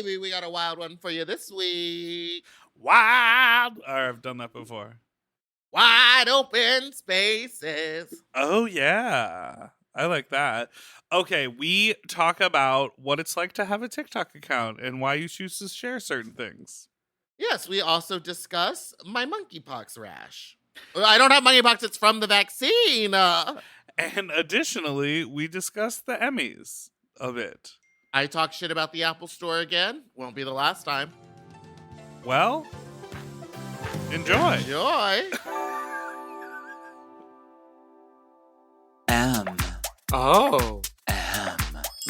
baby, we got a wild one for you this week. Wild. I've done that before. Wide open spaces. Oh, yeah. I like that. Okay, we talk about what it's like to have a TikTok account and why you choose to share certain things. Yes, we also discuss my monkeypox rash. I don't have monkeypox, it's from the vaccine. And additionally, we discuss the Emmys of it. I talk shit about the Apple Store again. Won't be the last time. Well, enjoy. Enjoy. Oh.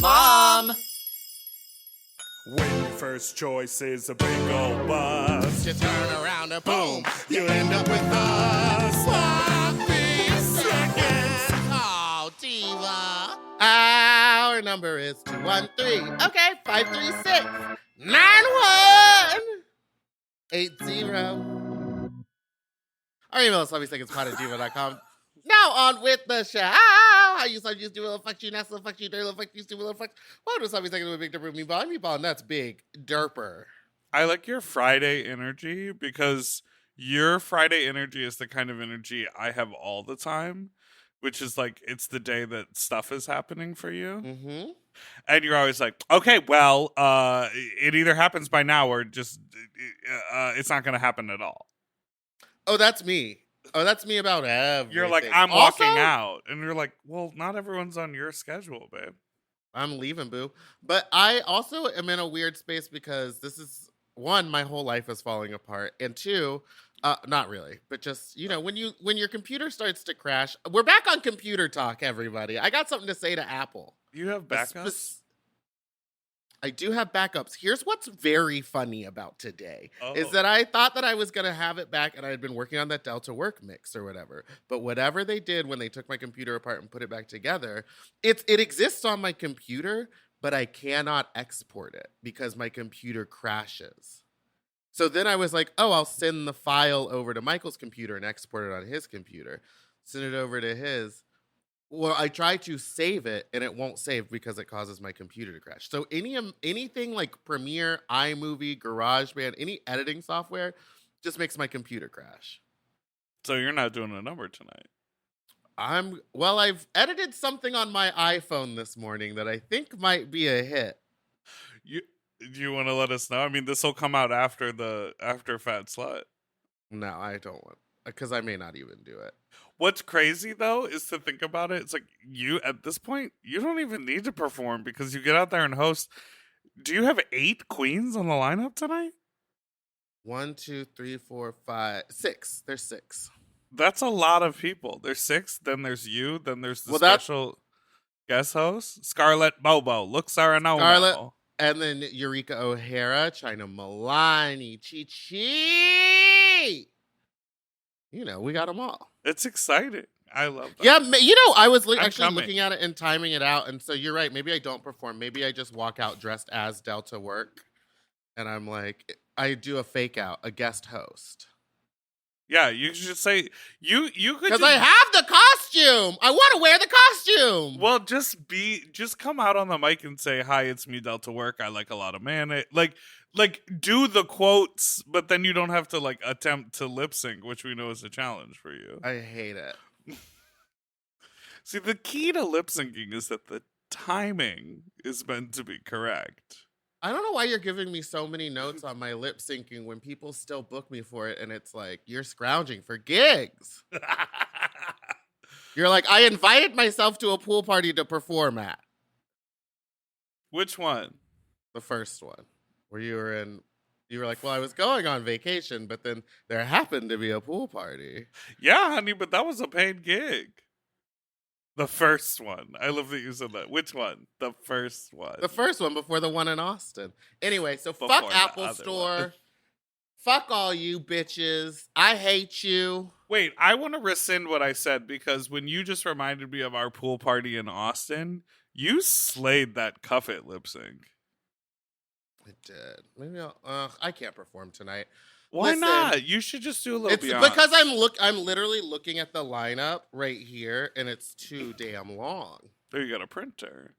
Mom. When your first choice is a big old bus, You turn around and boom, you end up with a sloppy second. Oh, diva. Our number is 213. Okay, 536 9180. Our email is sloppysecondspot@gmail.com. Now on with the show. How you do a little fuck you, nasty little fuck you, dirty little fuck you, stupid little fuck. Welcome to Sloppy Second with Big Dipper, Meatball, and that's Big Dipper. I like your Friday energy because your Friday energy is the kind of energy I have all the time, which is like it's the day that stuff is happening for you. Mm-hmm. And you're always like, okay, well, it either happens by now or just it's not going to happen at all. Oh, that's me. Oh, that's me about everything. You're like, I'm also, walking out. And you're like, well, not everyone's on your schedule, babe. I'm leaving, boo. But I also am in a weird space because this is, one, my whole life is falling apart. And two, not really, but just, you know, when your computer starts to crash, we're back on computer talk, everybody. I got something to say to Apple. You have backups? I do have backups. Here's what's very funny about today is Oh. that I thought that I was going to have it back and I had been working on that Delta Work mix or whatever. But whatever they did when they took my computer apart and put it back together, it exists on my computer, but I cannot export it because my computer crashes. So then I was like, oh, I'll send the file over to Michael's computer and export it on his computer. Send it over to his. Well, I try to save it and it won't save because it causes my computer to crash. So anything like Premiere, iMovie, GarageBand, any editing software just makes my computer crash. So you're not doing a number tonight. I've edited something on my iPhone this morning that I think might be a hit. Do you want to let us know? I mean, this will come out after Fat Slut. No, I don't want, because I may not even do it. What's crazy, though, is to think about it. It's like you, at this point, you don't even need to perform because you get out there and host. Do you have 8 queens on the lineup tonight? 1, 2, 3, 4, 5, 6. There's 6. That's a lot of people. There's 6, then there's you, then there's the Well, special guest host. Scarlett Bobo. Look, Sarah No. Scarlett, and then Eureka O'Hara, China Milani, Chi-Chi. You know, we got them all. It's exciting. I love that. Yeah, you know, I was I'm actually coming. looking at it and timing it out. And so you're right. Maybe I don't perform. Maybe I just walk out dressed as Delta Work. And I'm like, I do a fake out, a guest host. Yeah, you should say you could Because I have the costume. I want to wear the costume. Well, just come out on the mic and say, "Hi, it's me, Delta Work. I like a lot of mayonnaise." Like do the quotes, but then you don't have to like attempt to lip sync, which we know is a challenge for you. I hate it. See, the key to lip syncing is that the timing is meant to be correct. I don't know why you're giving me so many notes on my lip syncing when people still book me for it. And it's like, you're scrounging for gigs. You're like, I invited myself to a pool party to perform at. Which one? The first one. Where you were like, well, I was going on vacation, but then there happened to be a pool party. Yeah, honey, but that was a paid gig. The first one. I love that you said that. Which one? The first one. The first one before the one in Austin. Anyway, so Before fuck the Apple other Store. one. Fuck all you bitches. I hate you. Wait, I want to rescind what I said because when you just reminded me of our pool party in Austin, you slayed that Cuff It lip sync. I did. Maybe I can't perform tonight. Why Listen, not? You should just do a little It's beyond. because I'm literally looking at the lineup right here, and it's too damn long. Oh, you got a printer.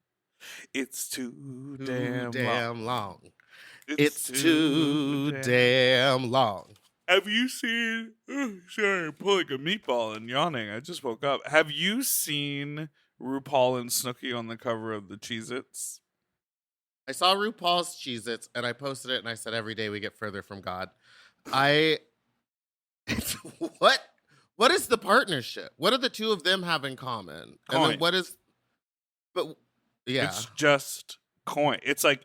It's too Too damn long. long. It's too damn long. Have you seen? Sorry, I'm pulling a meatball and yawning. I just woke up. Have you seen RuPaul and Snooki on the cover of the Cheez-Its? I saw RuPaul's Cheez-Its and I posted it and I said, every day we get further from God. What is the partnership? What do the two of them have in common? Coin. And then what is, but yeah. It's just coin. It's like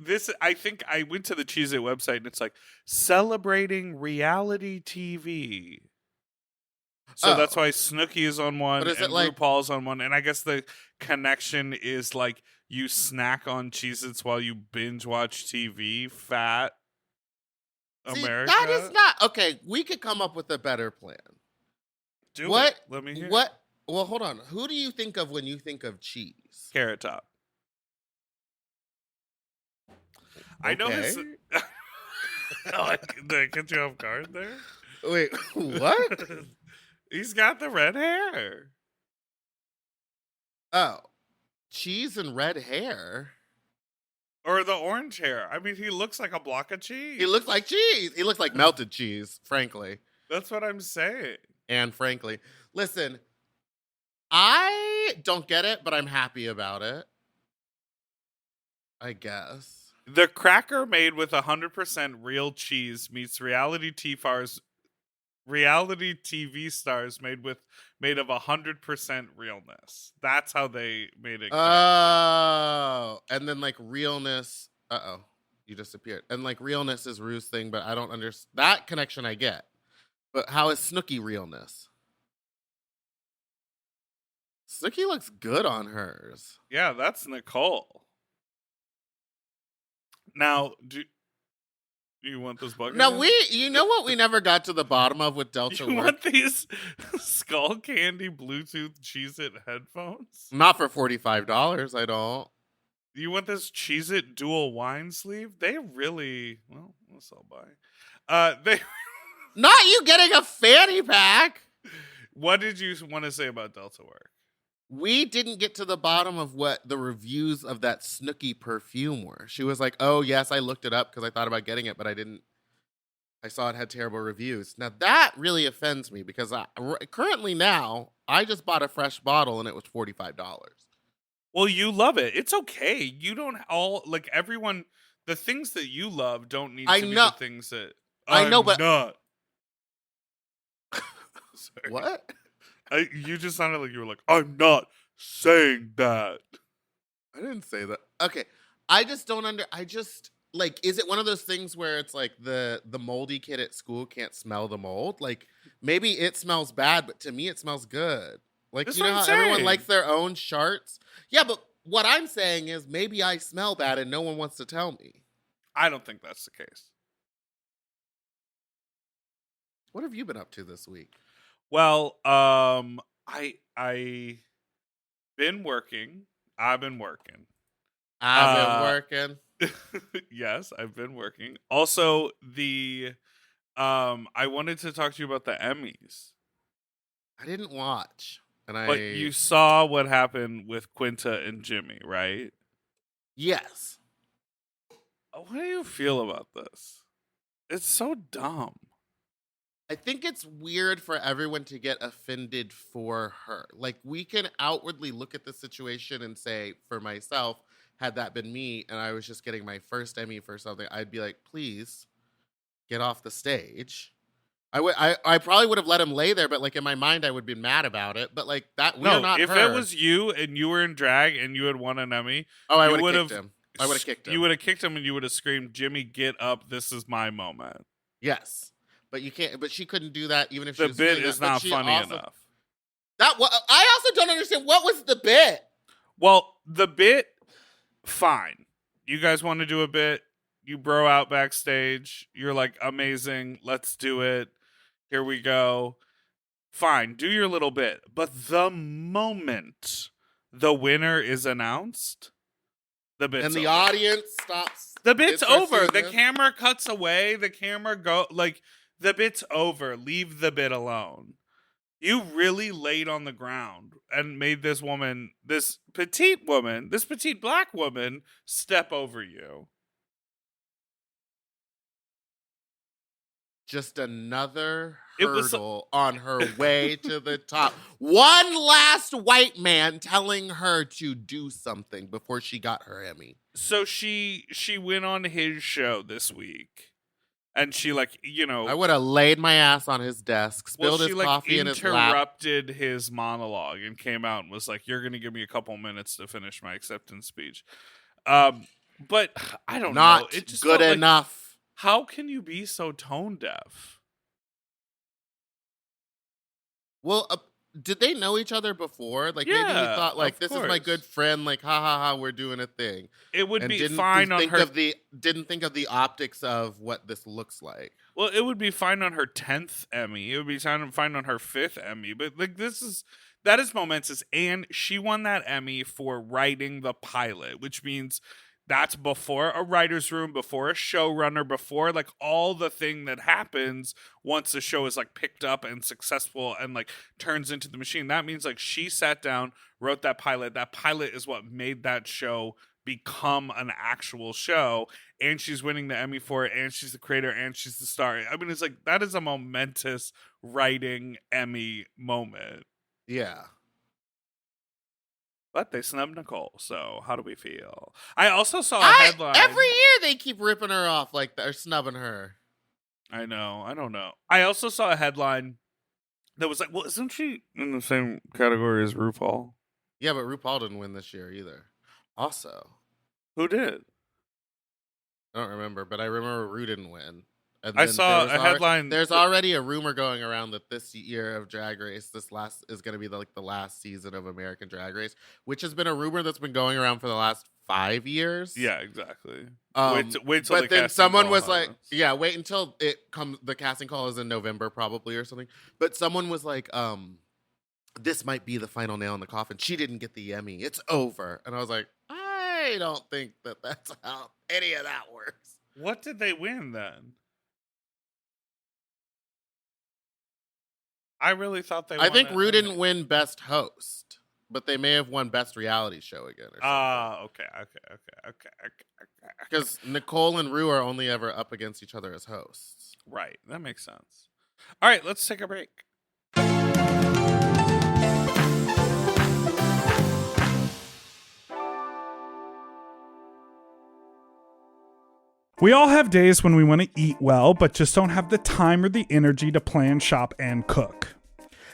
this. I think I went to the Cheez-It website and it's like celebrating reality TV. So that's why Snooki is on one But is and it like, RuPaul's on one. And I guess the connection is like you snack on Cheez-Its while you binge watch TV. Fat see, America. that is not, okay, we could come up with a better plan. Do What? it. Let me hear. What? Well, hold on. Who do you think of when you think of cheese? Carrot Top. I know this. Okay. Did I catch you off guard there? Wait, what? He's got the red hair. Oh, cheese and red hair. Or the orange hair. I mean, he looks like a block of cheese. He looks like cheese. He looks like melted cheese, frankly. That's what I'm saying. And frankly, listen, I don't get it, but I'm happy about it. I guess. The cracker made with 100% real cheese meets reality TV stars made of 100% realness. That's how they made it. Oh, and then like realness. You disappeared. And like realness is Rue's thing, but I don't understand that connection. I get, but how is Snooki realness? Snooki looks good on hers. Yeah, that's Nicole. Now, do you want this bucket? Now you know what we never got to the bottom of with Delta You Work? want these skull candy Bluetooth Cheez-It headphones? Not for $45. I don't. You want this Cheez-It dual wine sleeve? They really, well, this I'll buy. They Not you getting a fanny pack. What did you want to say about Delta Work? We didn't get to the bottom of what the reviews of that Snooki perfume were. She was like, oh, yes, I looked it up because I thought about getting it, but I didn't. I saw it had terrible reviews. Now, that really offends me because currently now, I just bought a fresh bottle and it was $45. Well, you love it. It's okay. You don't all, like everyone, the things that you love don't need to be the things that I know, but not. Sorry. What? You just sounded like you were like, I'm not saying that. I didn't say that. Okay. I just don't like, is it one of those things where it's like the moldy kid at school can't smell the mold? Like, maybe it smells bad, but to me it smells good. Like, That's you know what how I'm everyone saying. likes their own charts? Yeah, but what I'm saying is maybe I smell bad and no one wants to tell me. I don't think that's the case. What have you been up to this week? Well, I been working. I've been working. Yes, I've been working. Also, I wanted to talk to you about the Emmys. I didn't watch. But you saw what happened with Quinta and Jimmy, right? Yes. What do you feel about this? It's so dumb. I think it's weird for everyone to get offended for her. Like, we can outwardly look at the situation and say, for myself, had that been me and I was just getting my first Emmy for something, I'd be like, please get off the stage. I probably would have let him lay there, but like in my mind, I would be mad about it. But like that, we're not if her. it was you and you were in drag and you had won an Emmy, I would have kicked him. I would have kicked him. You would have kicked him and you would have screamed, "Jimmy, get up! This is my moment." Yes, but you can't. But she couldn't do that even if she the was bit doing is that. not funny enough. I also don't understand what was the bit. Well, the bit, fine. You guys want to do a bit? You bro out backstage. You're like, amazing. Let's do it. Here we go. Fine, do your little bit. But the moment the winner is announced, the bit's and the over. audience stops. The bit's over. The this. camera cuts away. The camera the bit's over. Leave the bit alone. You really laid on the ground and made this petite black woman, step over you. just another It was- hurdle on her way to the top. One last white man telling her to do something before she got her Emmy. So she went on his show this week, and she I would have laid my ass on his desk, spilled his coffee in his lap. Interrupted his monologue and came out and was like, "You're going to give me a couple minutes to finish my acceptance speech." But I don't know. Not It just good felt like, enough. how can you be so tone deaf? Well, did they know each other before? Like maybe he Yeah, thought like of this is my course. good friend. Like ha ha ha, we're doing a thing. It would And be didn't fine on think her. didn't think of the optics of what this looks like. Well, it would be fine on her 10th Emmy. It would be fine on her 5th Emmy. But like that is momentous, and she won that Emmy for writing the pilot, which means that's before a writer's room, before a showrunner, before like all the thing that happens once the show is like picked up and successful and like turns into the machine. That means like she sat down, wrote that pilot. That pilot is what made that show become an actual show, and she's winning the Emmy for it, and she's the creator, and she's the star. I mean, it's like that is a momentous writing Emmy moment. Yeah. But they snubbed Nicole, so how do we feel? I also saw a headline. Every year they keep ripping her off like that, or snubbing her. I know. I don't know. I also saw a headline that was like, well, isn't she in the same category as RuPaul? Yeah, but RuPaul didn't win this year either. Also, Who did? I don't remember, but I remember Ru didn't win. And I then saw there was a headline. There's already a rumor going around that this year of Drag Race, is going to be the last season of American Drag Race, which has been a rumor that's been going around for the last 5 years. Yeah, exactly. Wait till but the then casting someone call was like, happens. yeah, wait until it comes. The casting call is in November probably or something. But someone was like, this might be the final nail in the coffin. She didn't get the Emmy. It's over. And I was like, I don't think that's how any of that works. What did they win then? I really thought they. I think won Ru that didn't Emmy. win Best Host, but they may have won Best Reality Show again or something. Okay. Because Nicole and Ru are only ever up against each other as hosts. Right, that makes sense. All right, let's take a break. We all have days when we want to eat well, but just don't have the time or the energy to plan, shop, and cook.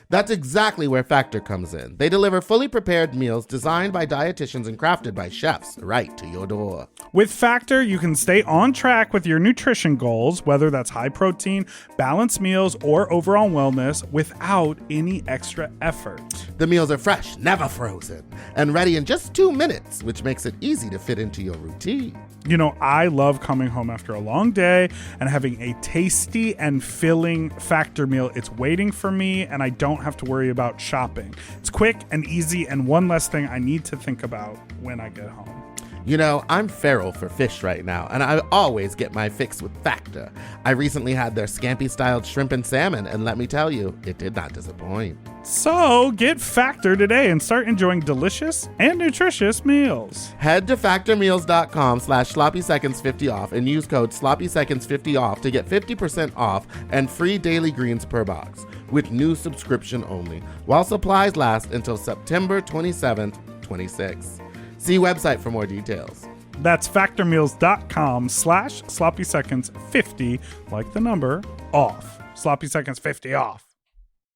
That's exactly where Factor comes in. They deliver fully prepared meals designed by dietitians and crafted by chefs right to your door. With Factor, you can stay on track with your nutrition goals, whether that's high protein, balanced meals, or overall wellness, without any extra effort. The meals are fresh, never frozen, and ready in just 2 minutes, which makes it easy to fit into your routine. You know, I love coming home after a long day and having a tasty and filling Factor meal. It's waiting for me, and I don't have to worry about shopping. It's quick and easy, and one less thing I need to think about when I get home. You know, I'm feral for fish right now, and I always get my fix with Factor. I recently had their scampi-styled shrimp and salmon, and let me tell you, it did not disappoint. So get Factor today and start enjoying delicious and nutritious meals. Head to factormeals.com/sloppyseconds50 off and use code sloppyseconds50 off to get 50% off and free daily greens per box with new subscription only, while supplies last until September 27th, 26. See website for more details. That's factormeals.com/sloppyseconds50, like the number, off. Sloppy Seconds 50 off.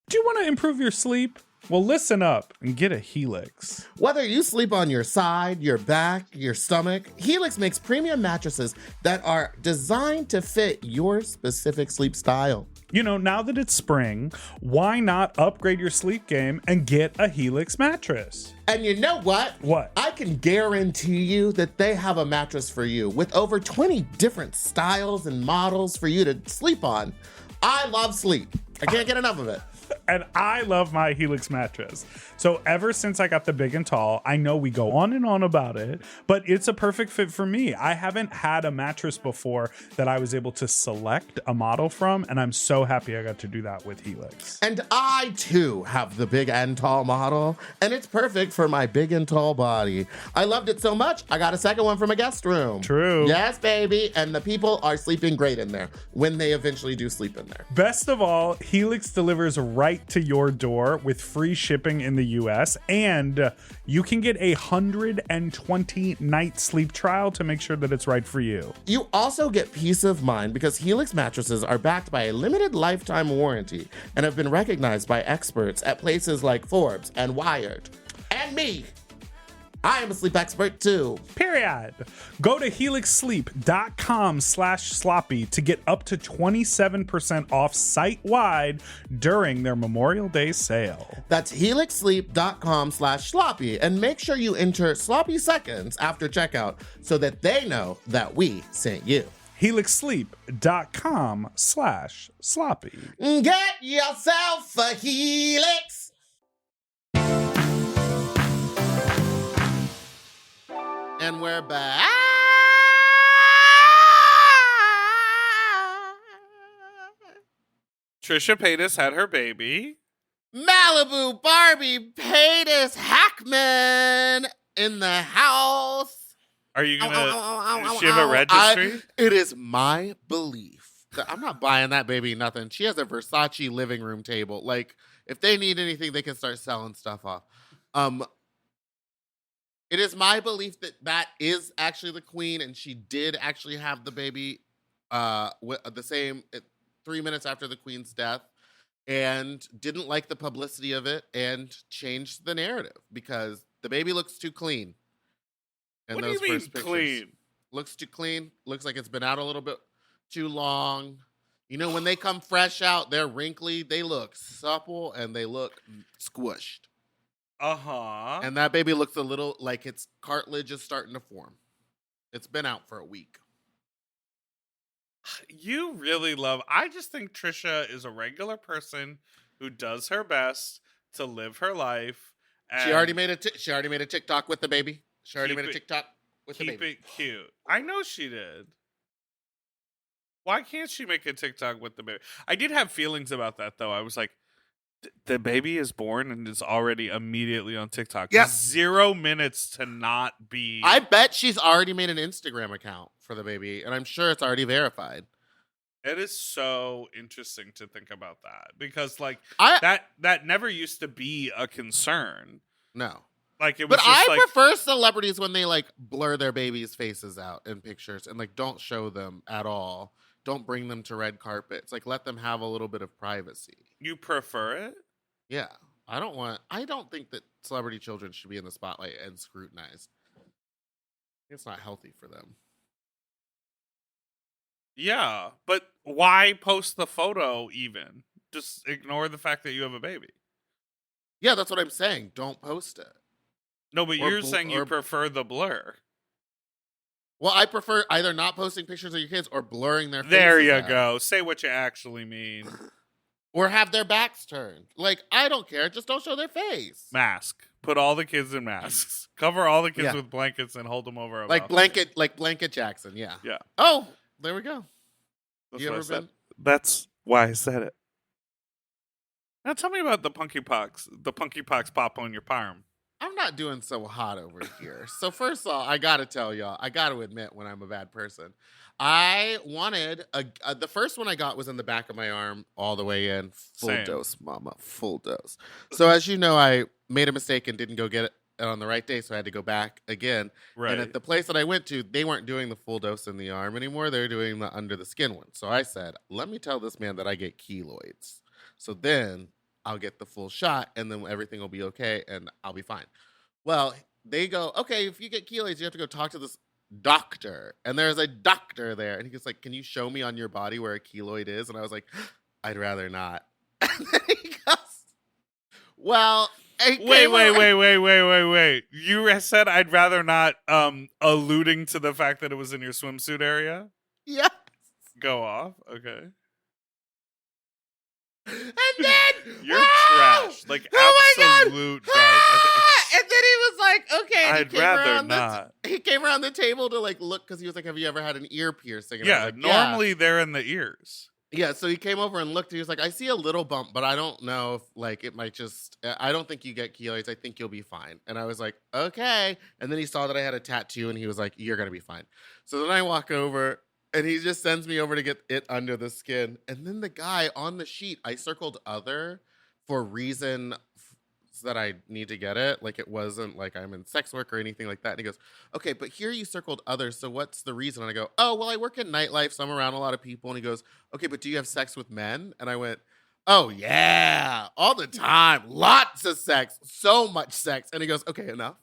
Do you want to improve your sleep? Well, listen up and get a Helix. Whether you sleep on your side, your back, your stomach, Helix makes premium mattresses that are designed to fit your specific sleep style. You know, now that it's spring, why not upgrade your sleep game and get a Helix mattress? And you know what? What? I can guarantee you that they have a mattress for you with over 20 different styles and models for you to sleep on. I love sleep. I can't get enough of it. And I love my Helix mattress. So ever since I got the big and tall, I know we go on and on about it, but it's a perfect fit for me. I haven't had a mattress before that I was able to select a model from, and I'm so happy I got to do that with Helix. And I, too, have the big and tall model, and it's perfect for my big and tall body. I loved it so much, I got a second one from a guest room. True. Yes, baby. And the people are sleeping great in there when they eventually do sleep in there. Best of all, Helix delivers right to your door with free shipping in the US, and you can get a 120-night sleep trial to make sure that it's right for you. You also get peace of mind because Helix mattresses are backed by a limited lifetime warranty and have been recognized by experts at places like Forbes and Wired. And me. I am a sleep expert too. Period. Go to helixsleep.com/sloppy to get up to 27% off site-wide during their Memorial Day sale. That's helixsleep.com/sloppy, and make sure you enter sloppy seconds after checkout so that they know that we sent you. helixsleep.com/sloppy. Get yourself a Helix. And we're back. Trisha Paytas had her baby. Malibu Barbie Paytas Hackman in the house. Are you gonna? Does she have a registry? It is my belief that I'm not buying that baby nothing. She has a Versace living room table. Like, if they need anything, they can start selling stuff off. It is my belief that that is actually the queen, and she did actually have the baby with the same 3 minutes after the queen's death, and didn't like the publicity of it and changed the narrative because the baby looks too clean. What do you mean clean? Looks too clean. Looks like it's been out a little bit too long. You know, when they come fresh out, they're wrinkly. They look supple and they look squished. Uh-huh. And that baby looks a little like its cartilage is starting to form. It's been out for a week. You really love... I just think Trisha is a regular person who does her best to live her life. And She already made a TikTok with the baby. She already made a TikTok with the keep baby. it cute. I know she did. Why can't she make a TikTok with the baby? I did have feelings about that, though. I was like, the baby is born and is already immediately on TikTok. Yes. 0 minutes to not be. I bet she's already made an Instagram account for the baby, and I'm sure it's already verified. It is so interesting to think about that because, like, I that never used to be a concern. No. Like, it was But just I prefer celebrities when they, like, blur their babies' faces out in pictures and, like, don't show them at all. Don't bring them to red carpets. Like, let them have a little bit of privacy. You prefer it? Yeah. I don't think that celebrity children should be in the spotlight and scrutinized. It's not healthy for them. Yeah, but why post the photo even? Just ignore the fact that you have a baby. Yeah, that's what I'm saying. Don't post it. No, but you're saying you prefer the blur. Well, I prefer either not posting pictures of your kids or blurring their faces. There you out. go. Say what you actually mean. Or have their backs turned. Like, I don't care. Just don't show their face. Mask. Put all the kids in masks. Cover all the kids with blankets and hold them over a Like Blanket Jackson, yeah. Yeah. Oh, there we go. That's You what I ever said. been? That's why I said it. Now tell me about the Monkeypox pop on your palm. I'm not doing so hot over here. So first of all, I got to tell y'all, I got to admit when I'm a bad person. I wanted the first one I got was in the back of my arm all the way in. Full dose, mama. Full dose. So as you know, I made a mistake and didn't go get it on the right day, so I had to go back again. Right. And at the place that I went to, they weren't doing the full dose in the arm anymore. They were doing the under the skin one. So I said, let me tell this man that I get keloids. So then I'll get the full shot and then everything will be okay and I'll be fine. Well, they go, okay, if you get keloids, you have to go talk to this doctor. And there's a doctor there. And he goes like, can you show me on your body where a keloid is? And I was like, I'd rather not. And then he goes, well, Wait. You said I'd rather not, alluding to the fact that it was in your swimsuit area? Yes. Go off. Okay. And then You're trash. Like oh my God! absolute garbage. And then he was like, okay. And I'd rather not. He came around the table to like look because he was like, have you ever had an ear piercing? And I Yeah, was like, normally they're in the ears. Yeah, so he came over and looked. He was like, I see a little bump, but I don't know if, like, it might just, I don't think you get keloids. I think you'll be fine. And I was like, okay. And then he saw that I had a tattoo and he was like, you're going to be fine. So then I walk over and he just sends me over to get it under the skin. And then the guy on the sheet, I circled other for reason that I need to get it. Like, it wasn't like I'm in sex work or anything like that. And he goes, okay, but here you circled others. So what's the reason? And I go, oh, well, I work in nightlife. So I'm around a lot of people. And he goes, okay, but do you have sex with men? And I went, oh, yeah, all the time. Lots of sex. So much sex. And he goes, okay, enough.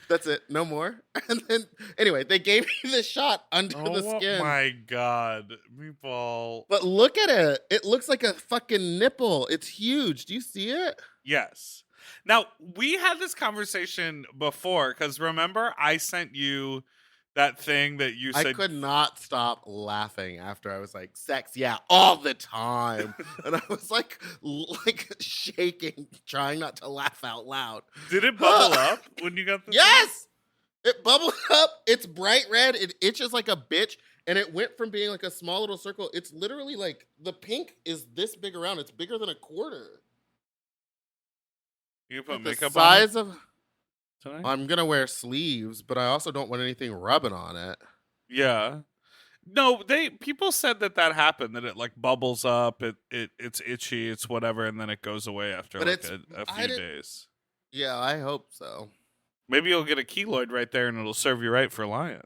That's it. No more. And then, anyway, they gave me the shot under the skin. Oh my God. Meatball. But look at it. It looks like a fucking nipple. It's huge. Do you see it? Yes. Now, we had this conversation before because remember I sent you that thing that you said. I could not stop laughing after I was like, sex, yeah, all the time. And I was like shaking, trying not to laugh out loud. Did it bubble up when you got the Yes! It bubbled up. It's bright red. It itches like a bitch. And it went from being like a small little circle. It's literally like the pink is this big around. It's bigger than a quarter. You put Like makeup the size on of tonight? I'm gonna wear sleeves, but I also don't want anything rubbing on it. Yeah. No, people said that happened, that it like bubbles up, it's itchy, it's whatever, and then it goes away after But like a few days. Yeah, I hope so. Maybe you'll get a keloid right there and it'll serve you right for lying.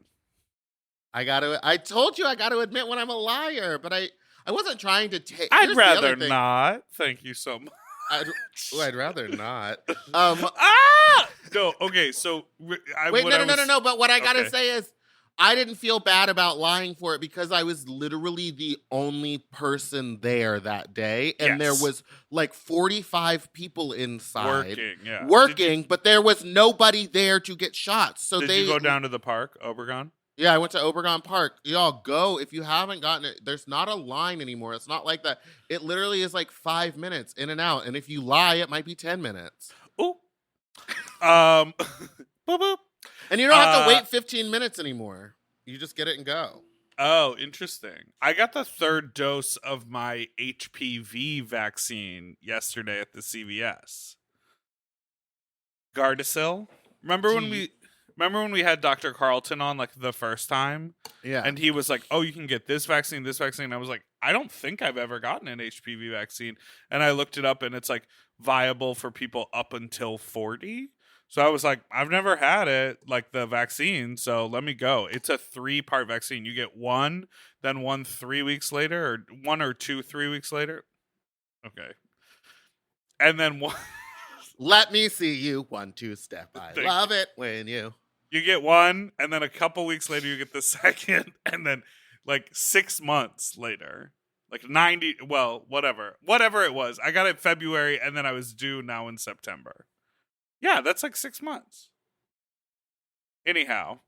I told you I gotta admit when I'm a liar, but I wasn't trying to take. I'd rather not. Thank you so much. I'd rather not. No, okay, so Wait, no. But what I gotta say is, I didn't feel bad about lying for it because I was literally the only person there that day, and there was like 45 people inside working, but there was nobody there to get shots. So did you go down to the park, Obregon? Yeah, I went to Obregon Park. Y'all go if you haven't gotten it. There's not a line anymore. It's not like that. It literally is like 5 minutes in and out. And if you lie, it might be 10 minutes. Oh. Boop, boop. And you don't have to wait 15 minutes anymore. You just get it and go. Oh, interesting. I got the third dose of my HPV vaccine yesterday at the CVS. Gardasil. Remember when we had Dr. Carlton on like the first time? Yeah. And he was like, oh, you can get this vaccine, this vaccine. I was like, I don't think I've ever gotten an HPV vaccine. And I looked it up and it's like viable for people up until 40. So I was like, I've never had it, like the vaccine. So let me go. It's a 3-part vaccine. You get one, then one 3 weeks later, or 1 or 2 3 weeks later. Okay. And then one. Let me see you 1 2 step. I love it when you get one, and then a couple weeks later you get the second, and then like 6 months later, like 90. Well, whatever it was. I got it February, and then I was due now in September. Yeah, that's like 6 months. Anyhow,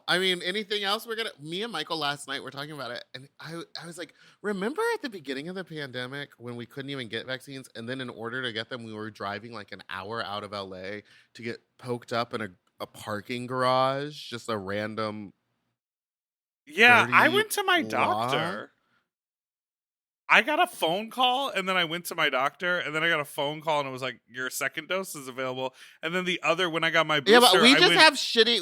I mean, anything else me and Michael last night were talking about it, and I was like, remember at the beginning of the pandemic when we couldn't even get vaccines, and then in order to get them, we were driving like an hour out of LA to get poked up in a parking garage, just a random. Yeah, I went to my doctor. I got a phone call, and then I went to my doctor, and then I got a phone call, and it was like, your second dose is available. And then the other, when I got my booster, but we just have shitty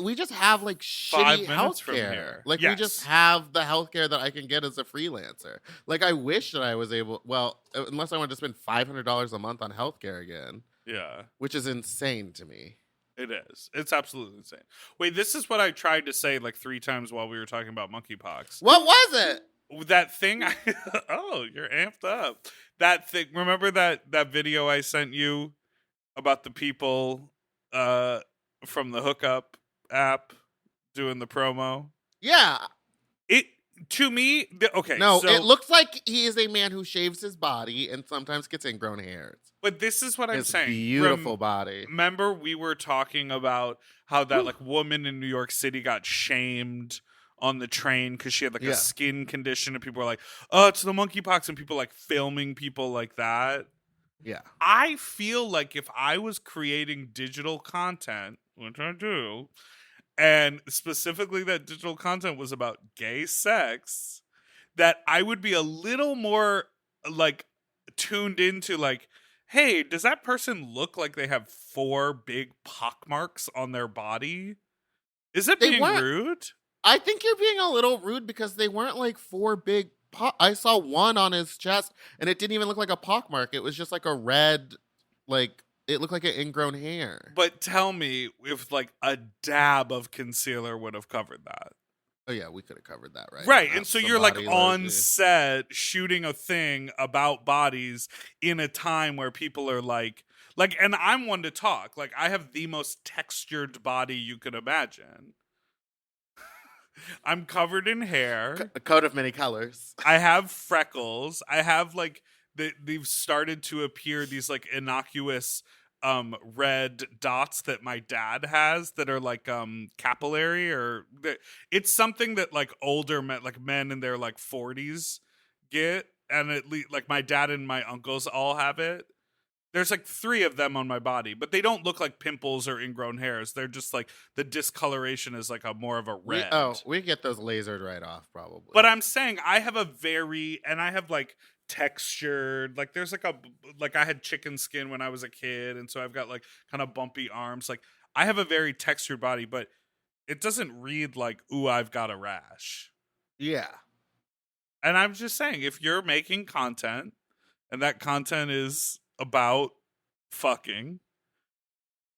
5 minutes from healthcare. here. Like, we just have the healthcare that I can get as a freelancer. Like, I wish that I was able, unless I wanted to spend $500 a month on healthcare again. Yeah. Which is insane to me. It is. It's absolutely insane. Wait, this is what I tried to say like 3 times while we were talking about monkeypox. What was it? That thing. Oh, you're amped up. That thing. Remember that video I sent you about the people from the hookup app doing the promo? Yeah. To me, okay. No, it looks like he is a man who shaves his body and sometimes gets ingrown hairs. But this is what I'm saying. Beautiful body. Remember we were talking about how that like woman in New York City got shamed on the train because she had like Yeah. a skin condition, and people were like, "Oh, it's the monkeypox," and people like filming people like that. Yeah. I feel like if I was creating digital content, which I do, and specifically that digital content was about gay sex, that I would be a little more like tuned into like, hey, does that person look like they have 4 big pockmarks on their body? Is it They being weren't- rude? I think you're being a little rude because they weren't like 4 big I saw one on his chest and it didn't even look like a pockmark. It was just like a red, like it looked like an ingrown hair. But tell me if like a dab of concealer would have covered that. Oh yeah, we could have covered that, right? Right. Not And so some you're like body on lotion. set shooting a thing about bodies in a time where people are like, and I'm one to talk. Like, I have the most textured body you could imagine. I'm covered in hair. A coat of many colors. I have freckles. I have like they've started to appear these like innocuous red dots that my dad has that are like capillary, or it's something that like older men, like men in their like 40s get, and at least like my dad and my uncles all have it. There's like 3 of them on my body, but they don't look like pimples or ingrown hairs. They're just like the discoloration is like a more of a red. We get those lasered right off probably. But I'm saying I have and I have like textured, like there's like I had chicken skin when I was a kid, and so I've got like kind of bumpy arms. Like I have a very textured body, but it doesn't read like, ooh, I've got a rash. Yeah. And I'm just saying, if you're making content and that content is about fucking,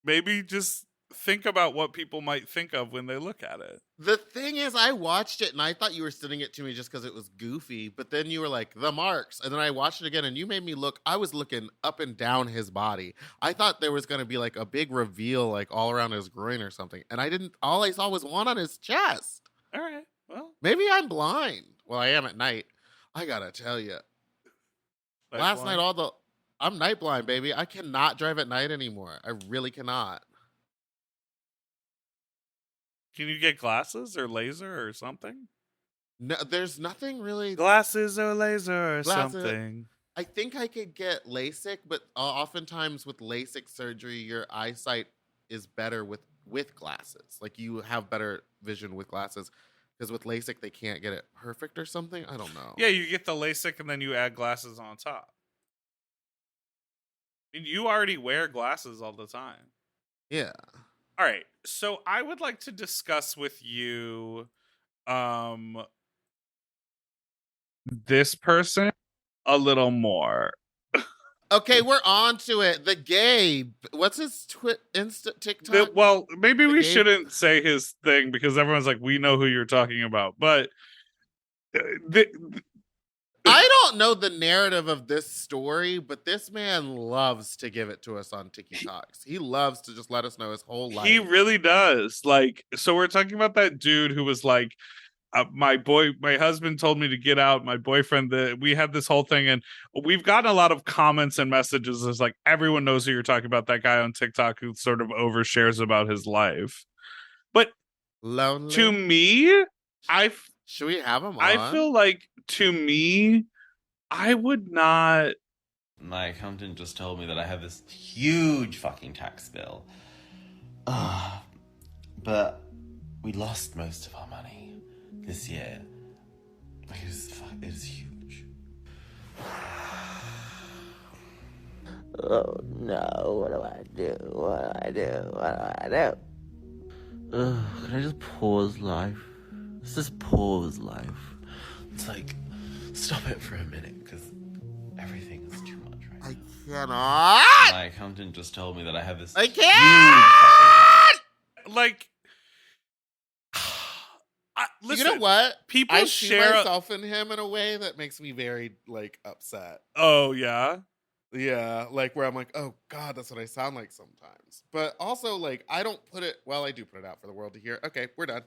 maybe just think about what people might think of when they look at it. The thing is, I watched it and I thought you were sending it to me just because it was goofy, but then you were like, the marks. And then I watched it again and you made me look, I was looking up and down his body. I thought there was going to be like a big reveal, like all around his groin or something. And all I saw was one on his chest. All right. Well, Maybe I'm blind. Well, I am at night. I got to tell you. Last night, I'm night blind, baby. I cannot drive at night anymore. I really cannot. Can you get glasses or laser or something? No, there's nothing really. Glasses or laser or Glasses. something. I think I could get LASIK, but oftentimes with LASIK surgery, your eyesight is better with glasses. Like you have better vision with glasses. Because with LASIK, they can't get it perfect or something. I don't know. Yeah, you get the LASIK and then you add glasses on top. I mean, you already wear glasses all the time. Yeah. All right. So I would like to discuss with you this person a little more. Okay, we're on to it. The Gabe. What's his TikTok? Well, maybe we Gabe? shouldn't say his thing because everyone's like, we know who you're talking about. But I don't know the narrative of this story, but this man loves to give it to us on TikToks. He loves to just let us know his whole life. he really does. Like, so we're talking about that dude who was like, my husband told me to get out. My boyfriend, we had this whole thing, and we've gotten a lot of comments and messages. It's like everyone knows who you're talking about. That guy on TikTok who sort of overshares about his life. But Lonely. to me, Should we have him on? I feel like to me, I would not. My accountant just told me that I have this huge fucking tax bill. But we lost most of our money this year. Like, it is huge. Oh no, what do I do? What do I do? What do I do? Can I just pause life? Let's just pause life. It's like, stop it for a minute, because everything is too much right I now. cannot. My accountant just told me that I have this I huge can't. Like, listen, You know what? people I see share. myself in him in a way that makes me very like upset. Oh yeah. Yeah, like where I'm like, oh God, that's what I sound like sometimes. But also, like, I don't put it. Well, I do put it out for the world to hear. Okay, we're done.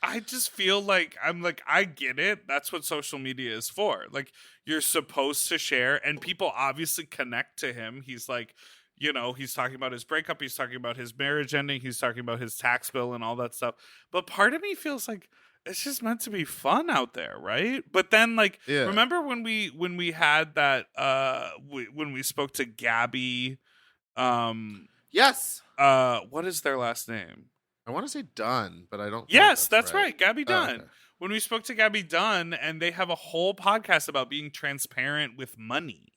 I just feel like I get it. That's what social media is for. Like, you're supposed to share, and people obviously connect to him. He's like, you know, he's talking about his breakup, he's talking about his marriage ending, he's talking about his tax bill and all that stuff. But part of me feels like it's just meant to be fun out there, right? But then, like, Yeah. remember when we had that when we spoke to Gabby, Yes. what is their last name? I want to say Dunn, but I don't think Yes, that's right. Gabby Oh, Dunn. okay. When we spoke to Gabby Dunn, and they have a whole podcast about being transparent with money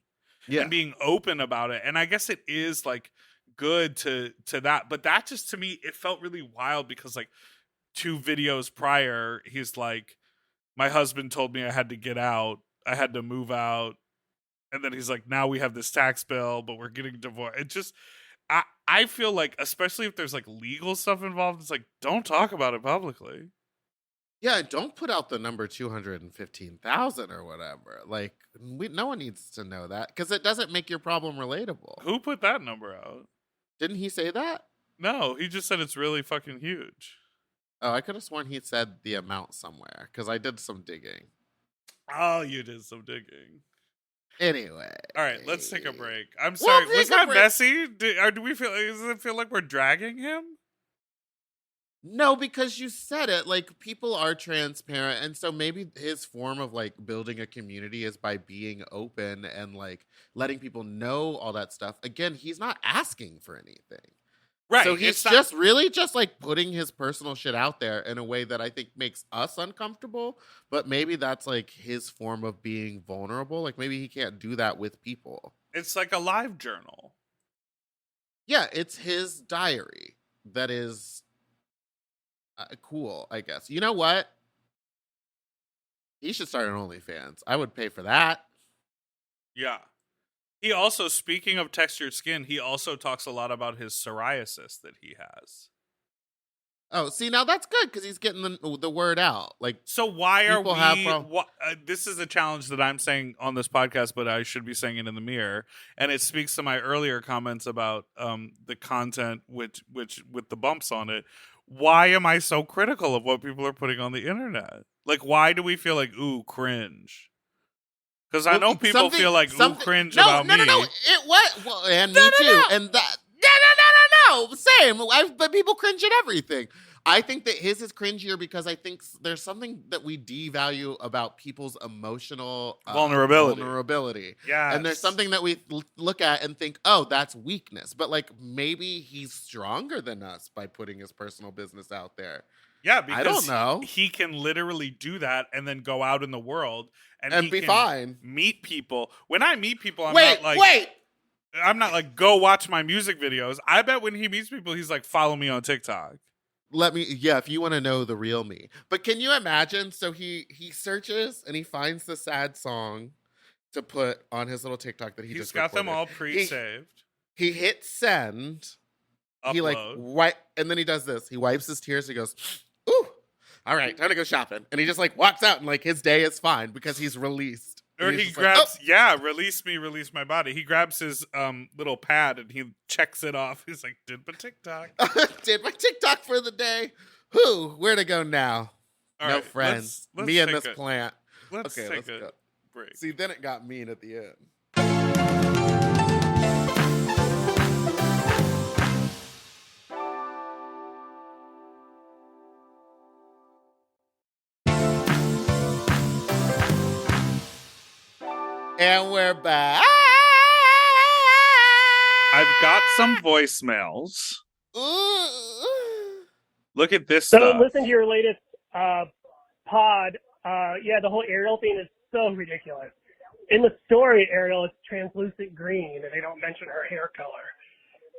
Yeah. and being open about it. And I guess it is like good to that, but that just, to me, it felt really wild because like 2 videos prior, he's like, my husband told me I had to get out, I had to move out, and then he's like, now we have this tax bill, but we're getting divorced. It just, I feel like, especially if there's like legal stuff involved, it's like, don't talk about it publicly. Yeah, don't put out the number 215,000 or whatever. Like, no one needs to know that because it doesn't make your problem relatable. Who put that number out? Didn't he say that? No, he just said it's really fucking huge. Oh, I could have sworn he said the amount somewhere because I did some digging. Oh, you did some digging. Anyway. All right, let's take a break. I'm We'll sorry. take Was a that break. messy? Do we feel? Does it feel like we're dragging him? No, because you said it. Like, people are transparent. And so maybe his form of like building a community is by being open and like letting people know all that stuff. Again, he's not asking for anything. Right. So he's it's not- just really just like putting his personal shit out there in a way that I think makes us uncomfortable. But maybe that's like his form of being vulnerable. Like maybe he can't do that with people. It's like a live journal. Yeah, it's his diary that is cool, I guess. You know what? He should start an OnlyFans. I would pay for that. Yeah. He also, speaking of textured skin, he also talks a lot about his psoriasis that he has. Oh, see, now that's good because he's getting the word out. Like, So why are People have we? This is a challenge that I'm saying on this podcast, but I should be saying it in the mirror, and it speaks to my earlier comments about the content, which with the bumps on it. Why am I so critical of what people are putting on the internet? Like, why do we feel like ooh cringe? Because I know people feel like ooh cringe about me. No. It what? Well, and me too. And that. No. Same. But people cringe at everything. I think that his is cringier because I think there's something that we devalue about people's emotional vulnerability. Yeah. And there's something that we look at and think, oh, that's weakness. But like maybe he's stronger than us by putting his personal business out there. Yeah, because I don't know. He can literally do that and then go out in the world and And be can fine. Meet people. When I meet people, I'm Wait. not like go watch my music videos. I bet when he meets people, he's like, follow me on TikTok. If you want to know the real me. But can you imagine? So he searches and he finds the sad song to put on his little TikTok that He's just got them recorded. all pre-saved. He hits send. Upload. He like and then he does this. He wipes his tears. He goes, "Ooh, all right, time to go shopping." And he just like walks out and like his day is fine because he's released. Or And he he's just grabs, release me, release my body. He grabs his little pad and he checks it off. He's like, did my TikTok. Did my TikTok for the day. Where to go now? All no right, friends. let's Me and take this a- plant. Let's Okay, take let's a go. break. See, then it got mean at the end. And we're back. I've got some voicemails. Ooh. Look at this So stuff. listen to your latest pod. Yeah, the whole Ariel thing is so ridiculous. In the story, Ariel is translucent green, and they don't mention her hair color.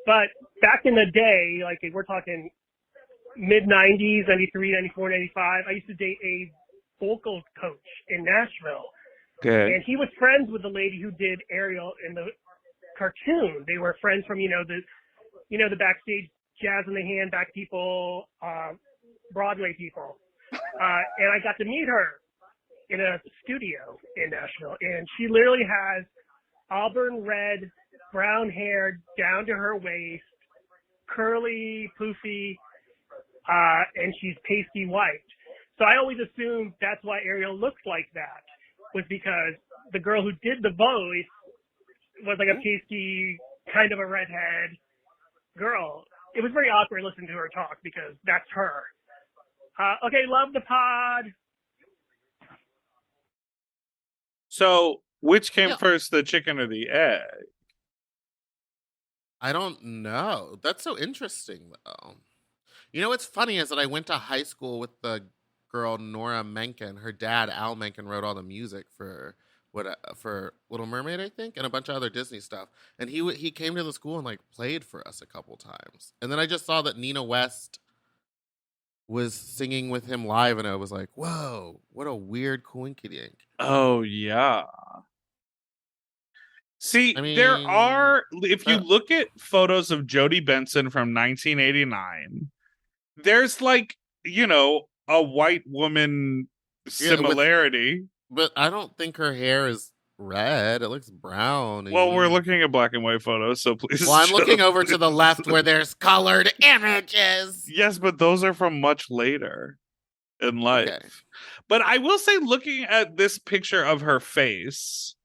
But back in the day, like we're talking mid-'90s, 93, 94, 95, I used to date a vocal coach in Nashville. Okay. And he was friends with the lady who did Ariel in the cartoon. They were friends from, the backstage jazz in the hand, back people, Broadway people. And I got to meet her in a studio in Nashville. And she literally has auburn red, brown hair down to her waist, curly, poofy, and she's pasty white. So I always assumed that's why Ariel looks like that, was because the girl who did the voice was like a pasty, kind of a redhead girl. It was very awkward listening to her talk because that's her. Okay, love the pod. So, which came Yeah. first, the chicken or the egg? I don't know. That's so interesting, though. You know what's funny is that I went to high school with the girl Nora Menken. Her dad, Al Menken, wrote all the music for for Little Mermaid, I think, and a bunch of other Disney stuff. And he came to the school and like played for us a couple times. And then I just saw that Nina West was singing with him live, and I was like, "Whoa, what a weird coinkydink." Oh, yeah. See, I there mean, are, if you uh, look at photos of Jodie Benson from 1989, there's like, a white woman yeah, similarity. but I don't think her hair is red. It looks brown. Well, we're looking at black and white photos, so please. Well, I'm looking show, over to the left where there's colored images. Yes, but those are from much later in life. Okay. But I will say, looking at this picture of her face,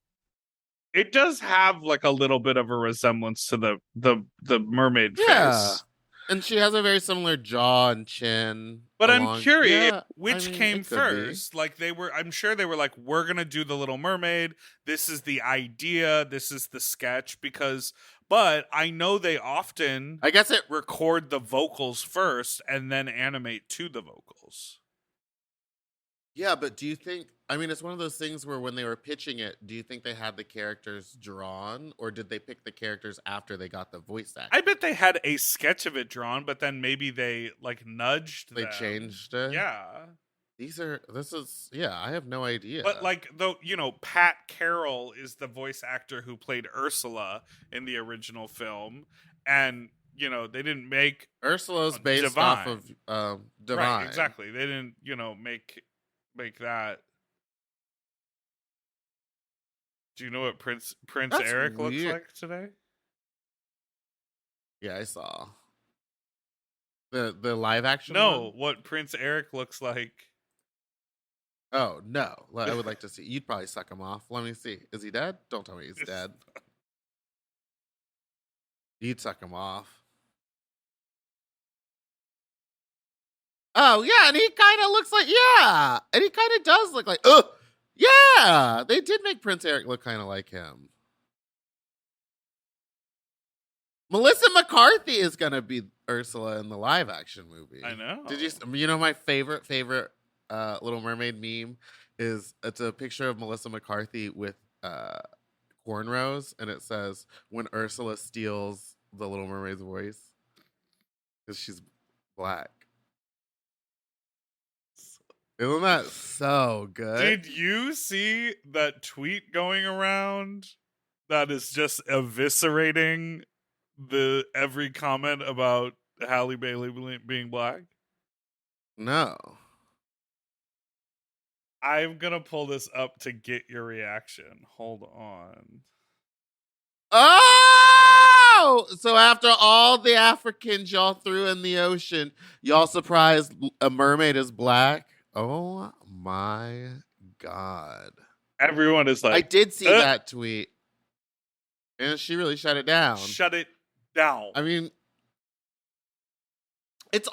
it does have like a little bit of a resemblance to the mermaid Yeah. face. And she has a very similar jaw and chin. But I'm curious, Yeah, which I mean, came it could be. first? Like I'm sure they were like, we're gonna do the Little Mermaid. This is the idea. This is the sketch. But I know they often, I guess it. record the vocals first and then animate to the vocals. Yeah, but do you think? I mean, it's one of those things where when they were pitching it, do you think they had the characters drawn, or did they pick the characters after they got the voice acting? I bet they had a sketch of it drawn, but then maybe they like nudged They them. changed it. Yeah. I have no idea. But like, though, Pat Carroll is the voice actor who played Ursula in the original film, and they didn't make Ursula's based Divine. off of Divine. Right, exactly. They didn't make that. Do you know what Prince That's Eric looks weird. like today? Yeah, I saw the live action. No, one? what Prince Eric looks like. Oh no, I would like to see. You'd probably suck him off. Let me see. Is he dead? Don't tell me he's dead. You'd suck him off. Oh yeah, and he kind of looks like and he kind of does look like yeah. They did make Prince Eric look kind of like him. Melissa McCarthy is gonna be Ursula in the live action movie. I know. Did you know my favorite Little Mermaid meme is it's a picture of Melissa McCarthy with cornrows, and it says when Ursula steals the Little Mermaid's voice because she's black. Isn't that so good? Did you see that tweet going around that is just eviscerating every comment about Halle Bailey being black? No. I'm gonna pull this up to get your reaction. Hold on. Oh! So after all the Africans y'all threw in the ocean, y'all surprised a mermaid is black? Oh my God. Everyone is like, I did see that tweet. And she really shut it down. Shut it down. I mean,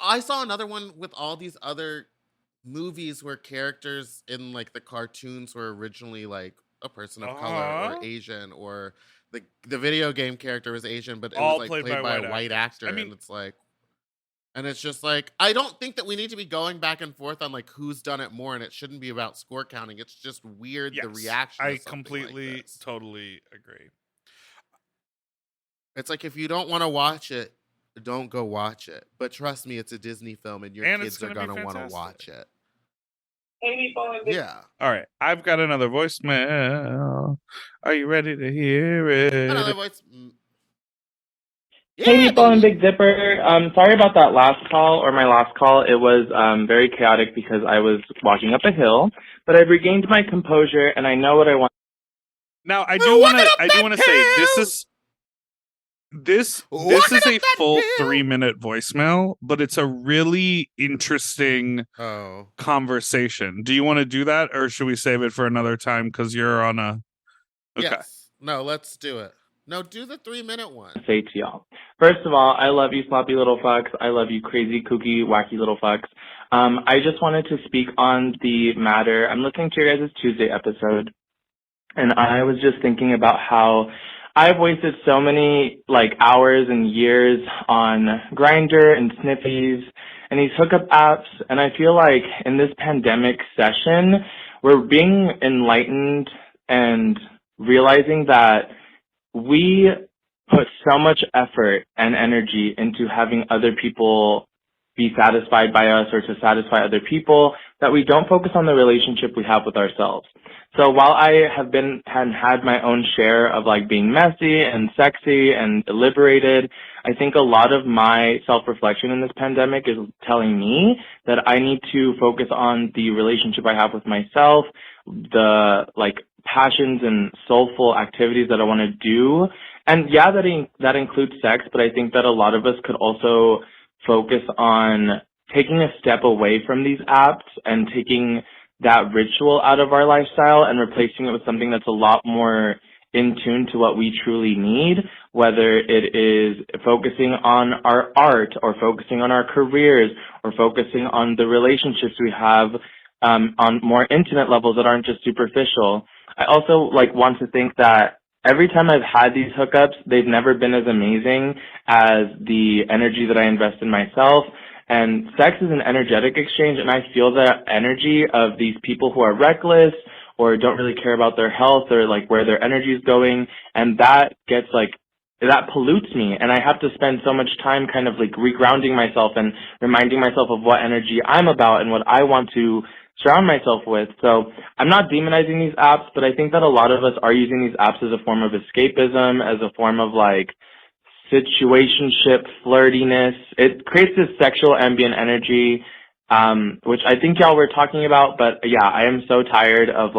I saw another one with all these other movies where characters in like the cartoons were originally like a person of color or Asian, or the video game character was Asian, but it all was like played by a white actor. I mean, and it's like, and it's just like, I don't think that we need to be going back and forth on like who's done it more, and it shouldn't be about score counting. It's just weird, the reaction. I completely, totally agree. It's like, if you don't want to watch it, don't go watch it. But trust me, it's a Disney film, and your kids are gonna want to watch it. Yeah. All right, I've got another voicemail. Are you ready to hear it? Another voice. Hey, Meatball and Big Dipper. Sorry about that last call, or my last call. It was very chaotic because I was walking up a hill, but I've regained my composure, and I know what I want. Now, I do want to say this is a full 3-minute voicemail, but it's a really interesting conversation. Do you want to do that, or should we save it for another time because you're on a... Okay. Yes. No, let's do it. No, do the 3-minute one. Say to y'all. First of all, I love you, sloppy little fucks. I love you, crazy, kooky, wacky little fucks. I just wanted to speak on the matter. I'm listening to your guys' Tuesday episode, and I was just thinking about how I've wasted so many hours and years on Grindr and Sniffies and these hookup apps, and I feel like in this pandemic session, we're being enlightened and realizing that we put so much effort and energy into having other people be satisfied by us or to satisfy other people that we don't focus on the relationship we have with ourselves. So while I have been and had my own share of being messy and sexy and liberated, I think a lot of my self-reflection in this pandemic is telling me that I need to focus on the relationship I have with myself, the passions and soulful activities that I want to do. And yeah, that includes sex, but I think that a lot of us could also focus on taking a step away from these apps and taking that ritual out of our lifestyle and replacing it with something that's a lot more in tune to what we truly need, whether it is focusing on our art or focusing on our careers or focusing on the relationships we have on more intimate levels that aren't just superficial. I also want to think that every time I've had these hookups, they've never been as amazing as the energy that I invest in myself. And sex is an energetic exchange, and I feel the energy of these people who are reckless or don't really care about their health or where their energy is going, and that gets that pollutes me, and I have to spend so much time kind of regrounding myself and reminding myself of what energy I'm about and what I want to surround myself with. So I'm not demonizing these apps, but I think that a lot of us are using these apps as a form of escapism, as a form of situationship flirtiness. It creates this sexual ambient energy, which I think y'all were talking about. But yeah, I am so tired of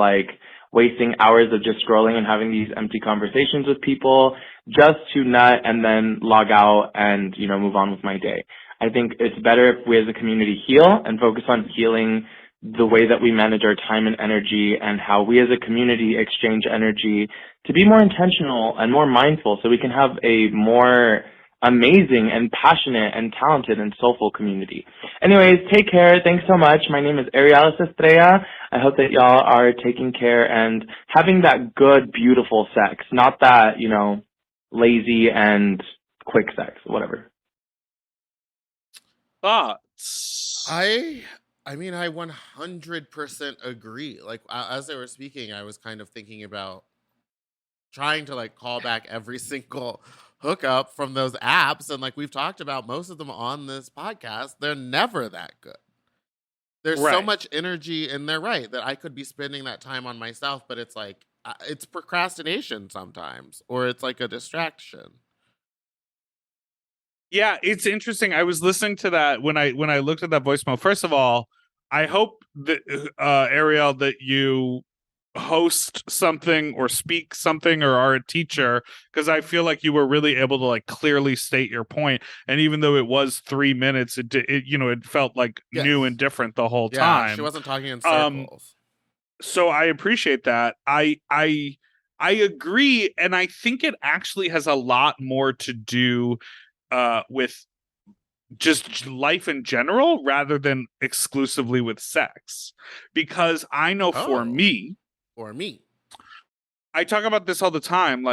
wasting hours of just scrolling and having these empty conversations with people just to nut and then log out and move on with my day. I think it's better if we as a community heal and focus on healing the way that we manage our time and energy and how we as a community exchange energy to be more intentional and more mindful so we can have a more amazing and passionate and talented and soulful community. Anyways, take care. Thanks so much. My name is Arialis Estrella. I hope that y'all are taking care and having that good, beautiful sex, not that, lazy and quick sex, whatever. Thoughts? I mean, I 100% agree. As they were speaking, I was kind of thinking about trying to call back every single hookup from those apps. And we've talked about most of them on this podcast, they're never that good. There's so much energy, and they're right that I could be spending that time on myself, but it's it's procrastination sometimes, or it's a distraction. Yeah, it's interesting. I was listening to that when I looked at that voicemail. First of all, I hope that Ariel, that you host something or speak something or are a teacher, because I feel like you were really able to clearly state your point. And even though it was 3 minutes, it felt new and different the whole time. She wasn't talking in circles. So I appreciate that. I agree, and I think it actually has a lot more to do with just life in general rather than exclusively with sex, because I know for me, I talk about this all the time.